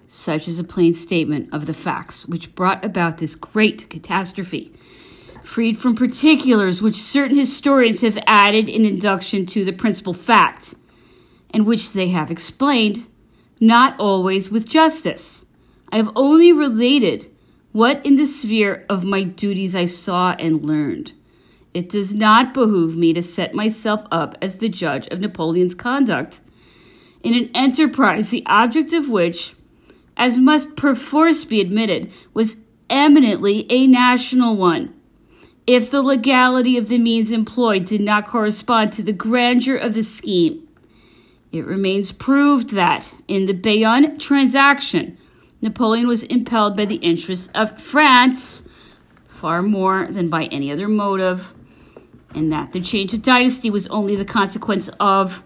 such as a plain statement of the facts which brought about this great catastrophe, freed from particulars which certain historians have added in induction to the principal fact, and which they have explained, not always with justice. I have only related what in the sphere of my duties I saw and learned. It does not behoove me to set myself up as the judge of Napoleon's conduct in an enterprise the object of which, as must perforce be admitted, was eminently a national one, if the legality of the means employed did not correspond to the grandeur of the scheme. It remains proved that, in the Bayonne transaction, Napoleon was impelled by the interests of France far more than by any other motive, and that the change of dynasty was only the consequence of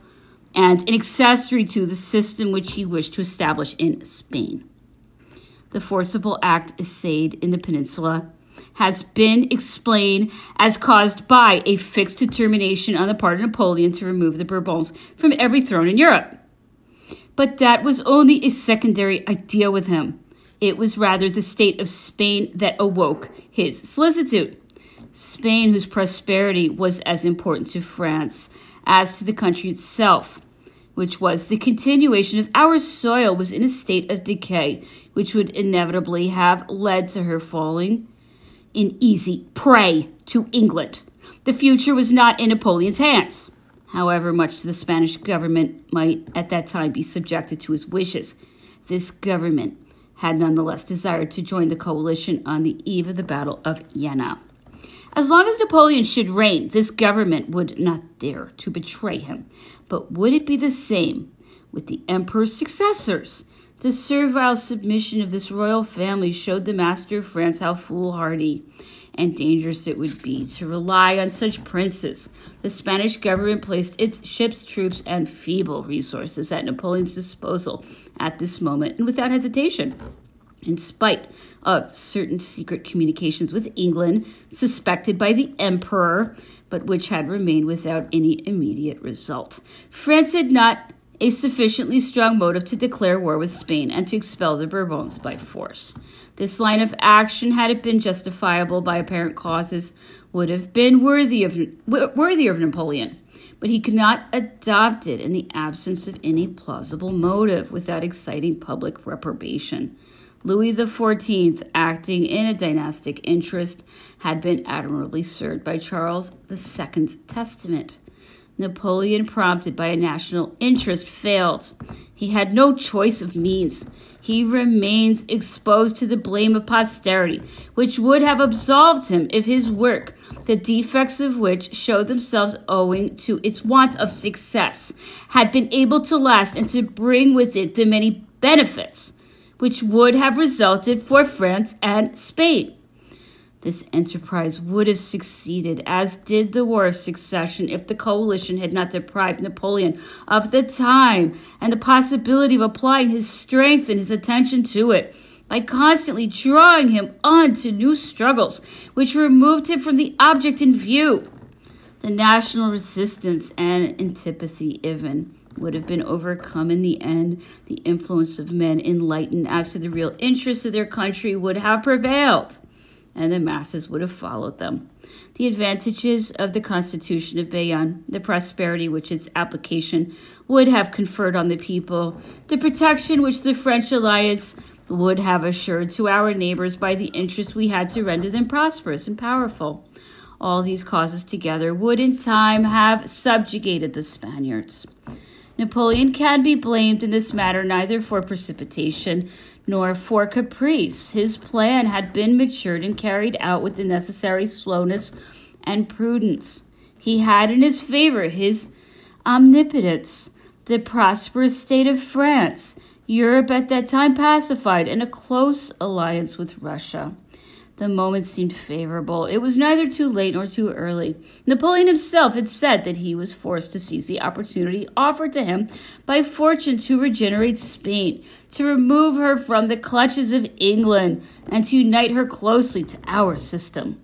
and an accessory to the system which he wished to establish in Spain. The forcible act essayed in the peninsula has been explained as caused by a fixed determination on the part of Napoleon to remove the Bourbons from every throne in Europe. But that was only a secondary idea with him. It was rather the state of Spain that awoke his solicitude. Spain, whose prosperity was as important to France as to the country itself, which was the continuation of our soil, was in a state of decay, which would inevitably have led to her falling in easy prey to England. The future was not in Napoleon's hands. However much the Spanish government might at that time be subjected to his wishes, this government had nonetheless desired to join the coalition on the eve of the Battle of Jena. As long as Napoleon should reign, this government would not dare to betray him. But would it be the same with the emperor's successors? The servile submission of this royal family showed the master of France how foolhardy and dangerous it would be to rely on such princes. The Spanish government placed its ships, troops, and feeble resources at Napoleon's disposal at this moment and without hesitation, in spite of certain secret communications with England suspected by the emperor, but which had remained without any immediate result. France had not a sufficiently strong motive to declare war with Spain and to expel the Bourbons by force. This line of action, had it been justifiable by apparent causes, would have been worthy of Napoleon, but he could not adopt it in the absence of any plausible motive without exciting public reprobation. Louis XIV, acting in a dynastic interest, had been admirably served by Charles II's testament. Napoleon, prompted by a national interest, failed. He had no choice of means. He remains exposed to the blame of posterity, which would have absolved him if his work, the defects of which showed themselves owing to its want of success, had been able to last and to bring with it the many benefits which would have resulted for France and Spain. This enterprise would have succeeded, as did the War of Succession, if the coalition had not deprived Napoleon of the time and the possibility of applying his strength and his attention to it by constantly drawing him on to new struggles, which removed him from the object in view. The national resistance and antipathy even would have been overcome in the end. The influence of men enlightened as to the real interests of their country would have prevailed, and the masses would have followed them. The advantages of the Constitution of Bayonne, the prosperity which its application would have conferred on the people, the protection which the French alliance would have assured to our neighbors by the interest we had to render them prosperous and powerful, all these causes together would in time have subjugated the Spaniards. Napoleon can be blamed in this matter neither for precipitation nor for caprice. His plan had been matured and carried out with the necessary slowness and prudence. He had in his favor his omnipotence, the prosperous state of France, Europe at that time pacified, and a close alliance with Russia. The moment seemed favorable. It was neither too late nor too early. Napoleon himself had said that he was forced to seize the opportunity offered to him by fortune to regenerate Spain, to remove her from the clutches of England, and to unite her closely to our system.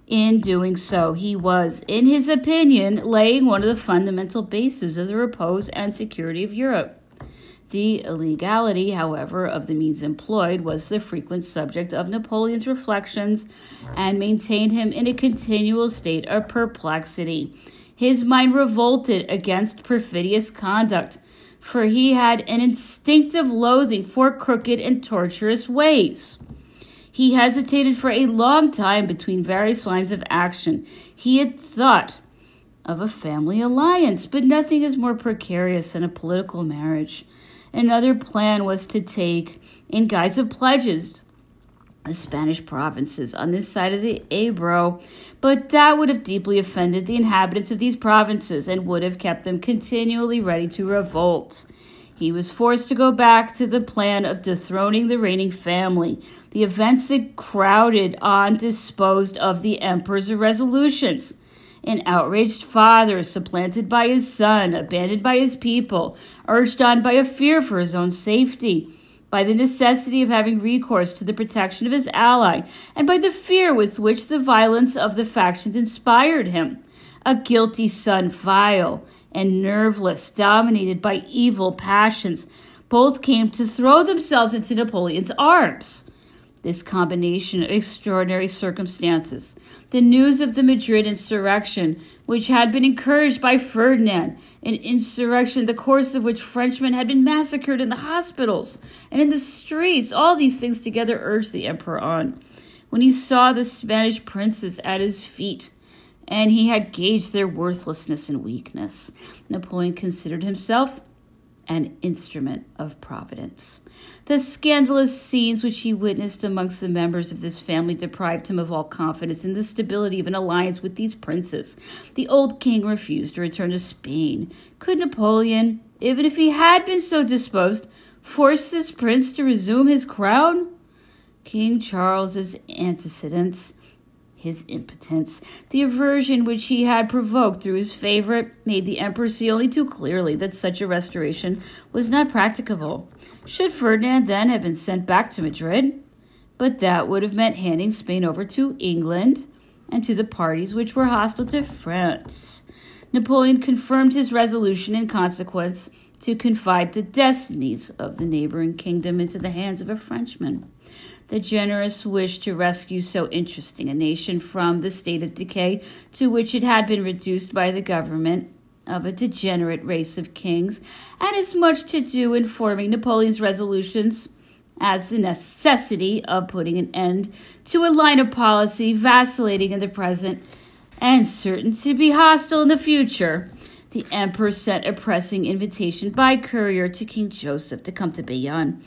In doing so, he was, in his opinion, laying one of the fundamental bases of the repose and security of Europe. The illegality, however, of the means employed was the frequent subject of Napoleon's reflections and maintained him in a continual state of perplexity. His mind revolted against perfidious conduct, for he had an instinctive loathing for crooked and tortuous ways. He hesitated for a long time between various lines of action. He had thought of a family alliance, but nothing is more precarious than a political marriage. Another plan was to take, in guise of pledges, the Spanish provinces on this side of the Ebro, but that would have deeply offended the inhabitants of these provinces and would have kept them continually ready to revolt. He was forced to go back to the plan of dethroning the reigning family. The events that crowded on disposed of the emperor's resolutions. An outraged father, supplanted by his son, abandoned by his people, urged on by a fear for his own safety, by the necessity of having recourse to the protection of his ally, and by the fear with which the violence of the factions inspired him. A guilty son, vile and nerveless, dominated by evil passions, both came to throw themselves into Napoleon's arms. This combination of extraordinary circumstances, the news of the Madrid insurrection, which had been encouraged by Ferdinand, an insurrection the course of which Frenchmen had been massacred in the hospitals and in the streets, all these things together urged the emperor on. When he saw the Spanish princes at his feet, and he had gauged their worthlessness and weakness, Napoleon considered himself an instrument of Providence. The scandalous scenes which he witnessed amongst the members of this family deprived him of all confidence in the stability of an alliance with these princes. The old king refused to return to Spain. Could Napoleon, even if he had been so disposed, force this prince to resume his crown? King Charles's antecedents, his impotence, the aversion which he had provoked through his favorite, made the emperor see only too clearly that such a restoration was not practicable. Should Ferdinand then have been sent back to Madrid? But that would have meant handing Spain over to England and to the parties which were hostile to France. Napoleon confirmed his resolution in consequence to confide the destinies of the neighboring kingdom into the hands of a Frenchman. The generous wish to rescue so interesting a nation from the state of decay to which it had been reduced by the government of a degenerate race of kings had as much to do in forming Napoleon's resolutions as the necessity of putting an end to a line of policy vacillating in the present and certain to be hostile in the future. The emperor sent a pressing invitation by courier to King Joseph to come to Bayonne.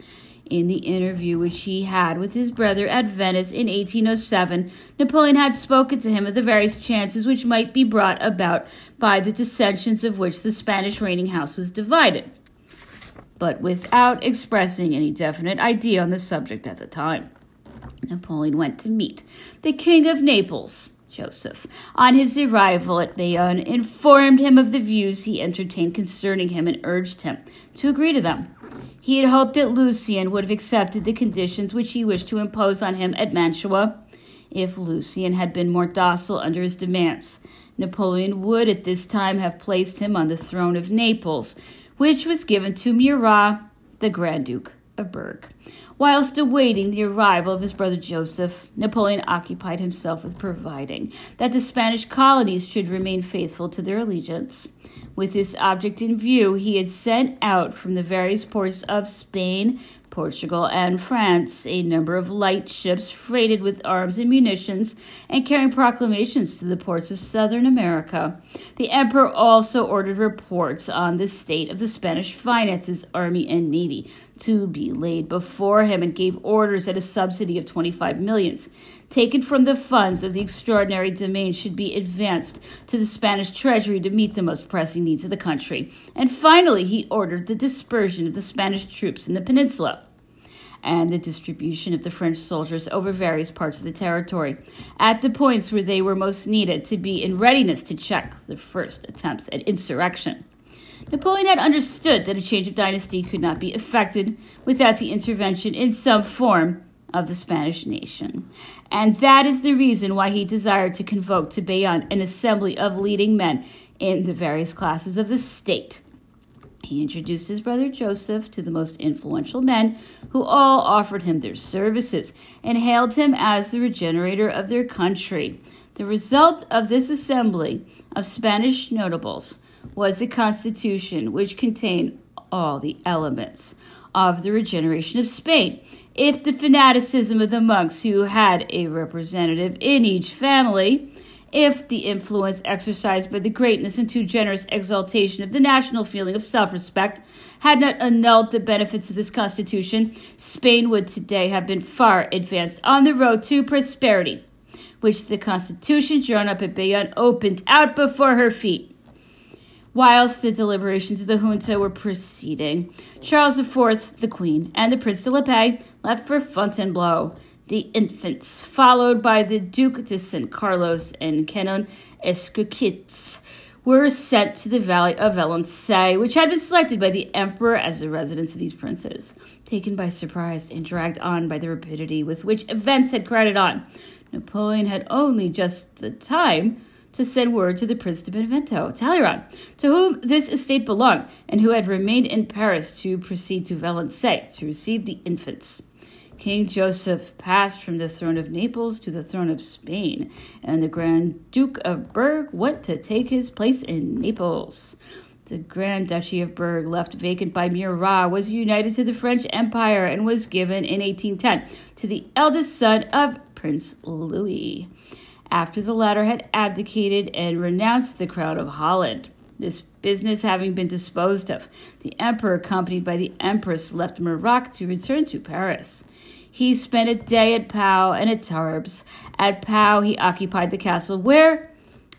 In the interview which he had with his brother at Venice in 1807, Napoleon had spoken to him of the various chances which might be brought about by the dissensions of which the Spanish reigning house was divided, but without expressing any definite idea on the subject at the time. Napoleon went to meet the King of Naples, Joseph, on his arrival at Bayonne, informed him of the views he entertained concerning him, and urged him to agree to them. He had hoped that Lucien would have accepted the conditions which he wished to impose on him at Mantua. If Lucien had been more docile under his demands, Napoleon would at this time have placed him on the throne of Naples, which was given to Murat, the Grand Duke of Berg. Whilst awaiting the arrival of his brother Joseph, Napoleon occupied himself with providing that the Spanish colonies should remain faithful to their allegiance. With this object in view, he had sent out from the various ports of Spain, Portugal, and France a number of light ships freighted with arms and munitions and carrying proclamations to the ports of southern America. The emperor also ordered reports on the state of the Spanish finances, army, and navy to be laid before him, and gave orders that a subsidy of 25 millions taken from the funds of the extraordinary domain should be advanced to the Spanish treasury to meet the most pressing needs of the country. And finally, he ordered the dispersion of the Spanish troops in the peninsula and the distribution of the French soldiers over various parts of the territory at the points where they were most needed to be in readiness to check the first attempts at insurrection. Napoleon had understood that a change of dynasty could not be effected without the intervention in some form of the Spanish nation. And that is the reason why he desired to convoke to Bayonne an assembly of leading men in the various classes of the state. He introduced his brother Joseph to the most influential men, who all offered him their services and hailed him as the regenerator of their country. The result of this assembly of Spanish notables was a constitution which contained all the elements of the regeneration of Spain. If the fanaticism of the monks who had a representative in each family, if the influence exercised by the greatness and too generous exaltation of the national feeling of self-respect had not annulled the benefits of this constitution, Spain would today have been far advanced on the road to prosperity, which the constitution drawn up at Bayonne opened out before her feet. Whilst the deliberations of the junta were proceeding, Charles IV, the Queen, and the Prince de la Paix left for Fontainebleau. The infants, followed by the Duc de San Carlos and Canon Escoquets, were sent to the valley of Valençay, which had been selected by the emperor as the residence of these princes. Taken by surprise and dragged on by the rapidity with which events had crowded on, Napoleon had only just the time to send word to the Prince de Benevento, Talleyrand, to whom this estate belonged, and who had remained in Paris, to proceed to Valençay to receive the infants. King Joseph passed from the throne of Naples to the throne of Spain, and the Grand Duke of Berg went to take his place in Naples. The Grand Duchy of Berg, left vacant by Murat, was united to the French Empire and was given in 1810 to the eldest son of Prince Louis, after the latter had abdicated and renounced the crown of Holland. This business having been disposed of, the emperor, accompanied by the empress, left Murat to return to Paris. He spent a day at Pau and at Tarbes. At Pau, he occupied the castle where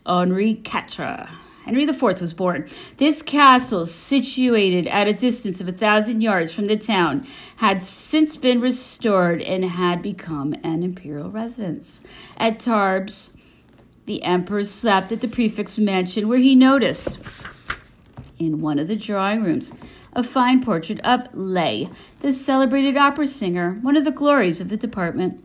Henri IV was born. This castle, situated at a distance of 1,000 yards from the town, had since been restored and had become an imperial residence. At Tarbes, the emperor slept at the prefect's mansion, where he noticed, in one of the drawing rooms, a fine portrait of Lay, the celebrated opera singer, one of the glories of the department.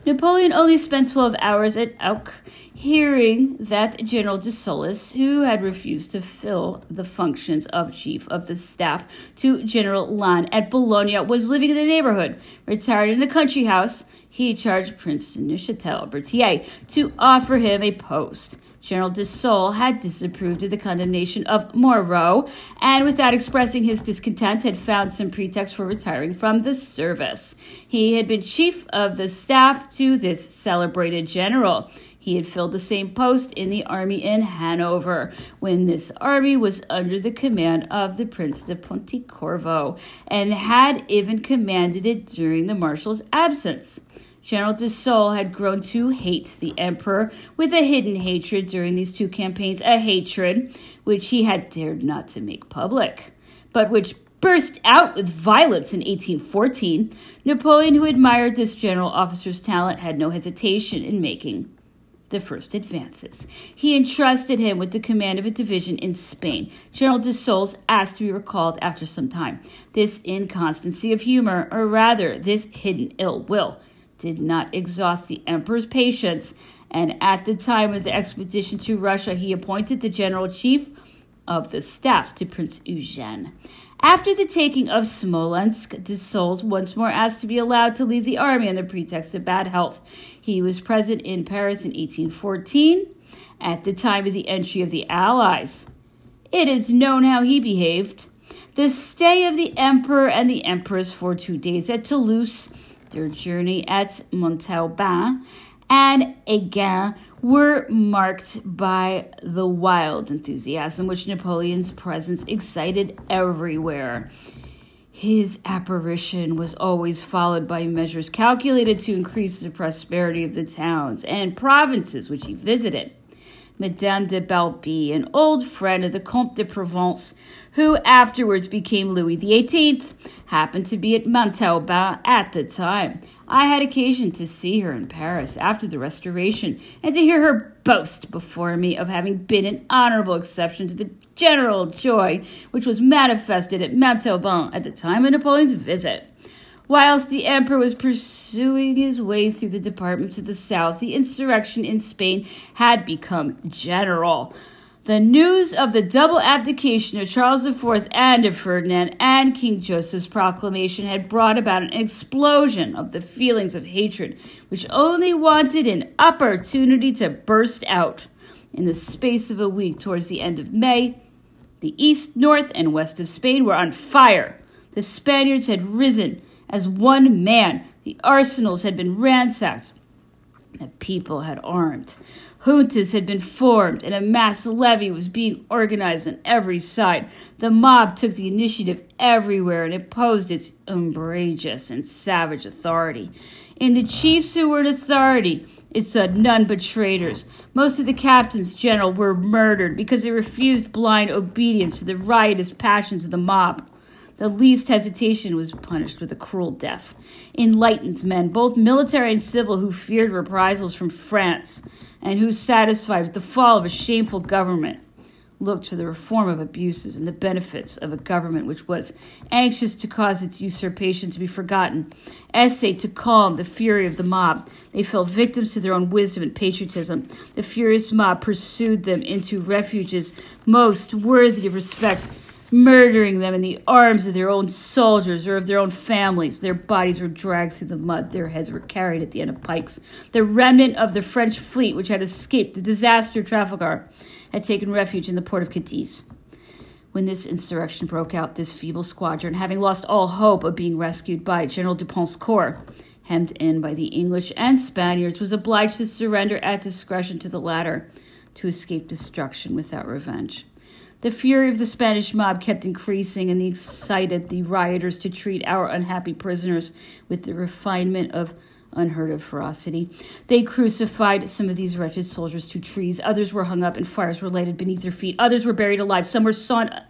Napoleon only spent 12 hours at Auch, hearing that General de Solis, who had refused to fill the functions of chief of the staff to General Lannes at Bologna, was living in the neighborhood. Retired in a country house, he charged Prince de Neuchâtel Berthier to offer him a post. General de Solis had disapproved of the condemnation of Moreau, and without expressing his discontent, had found some pretext for retiring from the service. He had been chief of the staff to this celebrated general. He had filled the same post in the army in Hanover, when this army was under the command of the Prince de Pontecorvo, and had even commanded it during the marshal's absence. General de Solis had grown to hate the emperor with a hidden hatred during these two campaigns, a hatred which he had dared not to make public, but which burst out with violence in 1814. Napoleon, who admired this general officer's talent, had no hesitation in making the first advances. He entrusted him with the command of a division in Spain. General de Solis asked to be recalled after some time. This inconstancy of humor, or rather this hidden ill will, did not exhaust the emperor's patience, and at the time of the expedition to Russia, he appointed the general chief of the staff to Prince Eugene. After the taking of Smolensk, de Solis once more asked to be allowed to leave the army on the pretext of bad health. He was present in Paris in 1814, at the time of the entry of the Allies. It is known how he behaved. The stay of the emperor and the empress for 2 days at Toulouse, their journey at Montauban and Agen, were marked by the wild enthusiasm which Napoleon's presence excited everywhere. His apparition was always followed by measures calculated to increase the prosperity of the towns and provinces which he visited. Madame de Balby, an old friend of the Comte de Provence, who afterwards became Louis XVIII, happened to be at Montauban at the time. I had occasion to see her in Paris after the Restoration, and to hear her boast before me of having been an honorable exception to the general joy which was manifested at Montauban at the time of Napoleon's visit. Whilst the emperor was pursuing his way through the departments of the south, the insurrection in Spain had become general. The news of the double abdication of Charles IV and of Ferdinand and King Joseph's proclamation had brought about an explosion of the feelings of hatred, which only wanted an opportunity to burst out. In the space of a week towards the end of May, the east, north, and west of Spain were on fire. The Spaniards had risen as one man. The arsenals had been ransacked. The people had armed. Juntas had been formed, and a mass levy was being organized on every side. The mob took the initiative everywhere and imposed its umbrageous and savage authority. In the chiefs who were in authority, it saw none but traitors. Most of the captains general were murdered because they refused blind obedience to the riotous passions of the mob. The least hesitation was punished with a cruel death. Enlightened men, both military and civil, who feared reprisals from France and who, satisfied with the fall of a shameful government, looked for the reform of abuses and the benefits of a government which was anxious to cause its usurpation to be forgotten, essayed to calm the fury of the mob. They fell victims to their own wisdom and patriotism. The furious mob pursued them into refuges most worthy of respect, murdering them in the arms of their own soldiers or of their own families. Their bodies were dragged through the mud. Their heads were carried at the end of pikes. The remnant of the French fleet, which had escaped the disaster of Trafalgar, had taken refuge in the port of Cadiz. When this insurrection broke out, this feeble squadron, having lost all hope of being rescued by General Dupont's corps, hemmed in by the English and Spaniards, was obliged to surrender at discretion to the latter to escape destruction without revenge. The fury of the Spanish mob kept increasing, and they excited the rioters to treat our unhappy prisoners with the refinement of unheard of ferocity. They crucified some of these wretched soldiers to trees. Others were hung up and fires were lighted beneath their feet. Others were buried alive. Some were sawn. I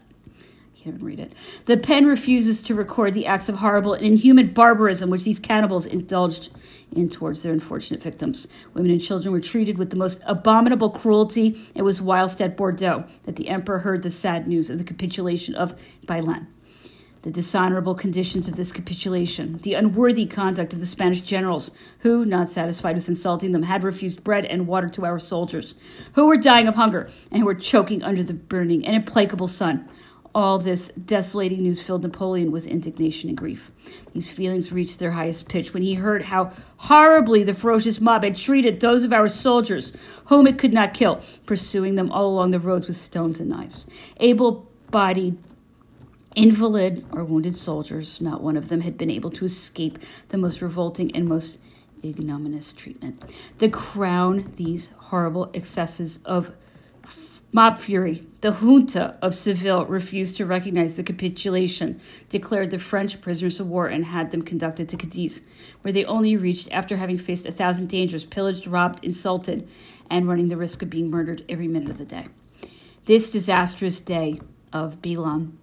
can't even read it. The pen refuses to record the acts of horrible and inhuman barbarism which these cannibals indulged in towards their unfortunate victims. Women and children were treated with the most abominable cruelty. It was whilst at Bordeaux that the emperor heard the sad news of the capitulation of Bailen. The dishonorable conditions of this capitulation, the unworthy conduct of the Spanish generals, who, not satisfied with insulting them, had refused bread and water to our soldiers, who were dying of hunger and who were choking under the burning and implacable sun. All this desolating news filled Napoleon with indignation and grief. These feelings reached their highest pitch when he heard how horribly the ferocious mob had treated those of our soldiers whom it could not kill, pursuing them all along the roads with stones and knives. Able-bodied, invalid, or wounded soldiers, not one of them had been able to escape the most revolting and most ignominious treatment. To crown these horrible excesses of mob fury, the junta of Seville refused to recognize the capitulation, declared the French prisoners of war, and had them conducted to Cadiz, where they only reached after having faced 1,000 dangers, pillaged, robbed, insulted, and running the risk of being murdered every minute of the day. This disastrous day of Bailen,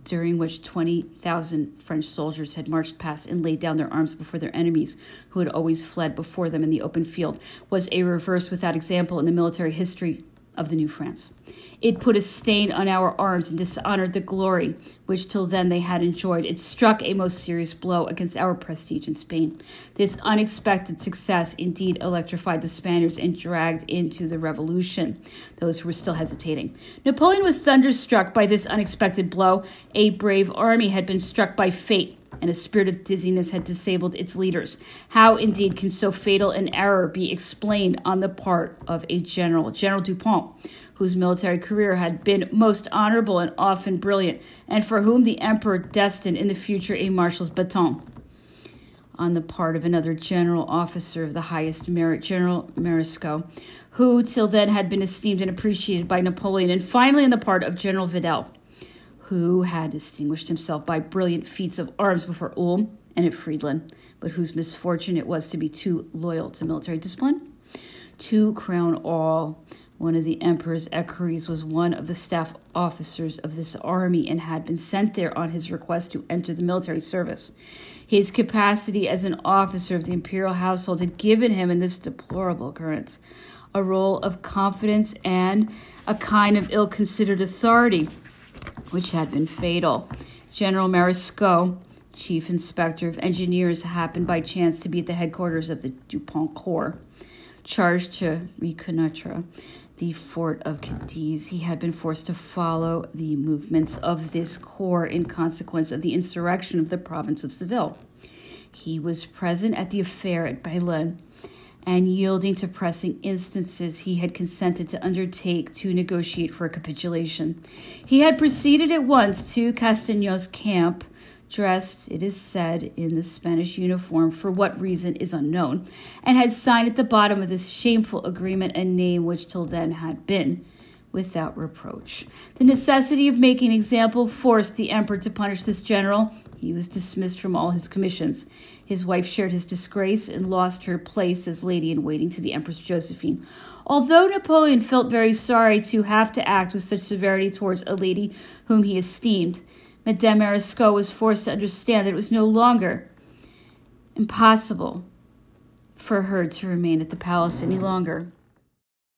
during which 20,000 French soldiers had marched past and laid down their arms before their enemies, who had always fled before them in the open field, was a reverse without example in the military history of the New France. It put a stain on our arms and dishonored the glory which till then they had enjoyed. It struck a most serious blow against our prestige in Spain. This unexpected success indeed electrified the Spaniards and dragged into the revolution those who were still hesitating. Napoleon was thunderstruck by this unexpected blow. A brave army had been struck by fate, and a spirit of dizziness had disabled its leaders. How, indeed, can so fatal an error be explained on the part of a general, General Dupont, whose military career had been most honorable and often brilliant, and for whom the emperor destined in the future a marshal's baton? On the part of another general officer of the highest merit, General Marescot, who till then had been esteemed and appreciated by Napoleon, and finally on the part of General Vidal, who had distinguished himself by brilliant feats of arms before Ulm and at Friedland, but whose misfortune it was to be too loyal to military discipline. To crown all, one of the emperor's equerries was one of the staff officers of this army and had been sent there on his request to enter the military service. His capacity as an officer of the imperial household had given him, in this deplorable occurrence, a role of confidence and a kind of ill-considered authority, which had been fatal. General Marescot, chief inspector of engineers, happened by chance to be at the headquarters of the Dupont Corps, charged to reconnoitre the fort of Cadiz. He had been forced to follow the movements of this corps in consequence of the insurrection of the province of Seville. He was present at the affair at Baylen, and yielding to pressing instances, he had consented to undertake to negotiate for a capitulation. He had proceeded at once to Castañon's camp, dressed, it is said, in the Spanish uniform, for what reason is unknown, and had signed at the bottom of this shameful agreement a name which till then had been without reproach. The necessity of making an example forced the emperor to punish this general. He was dismissed from all his commissions. His wife shared his disgrace and lost her place as lady-in-waiting to the Empress Josephine. Although Napoleon felt very sorry to have to act with such severity towards a lady whom he esteemed, Madame Marescot was forced to understand that it was no longer impossible for her to remain at the palace any longer.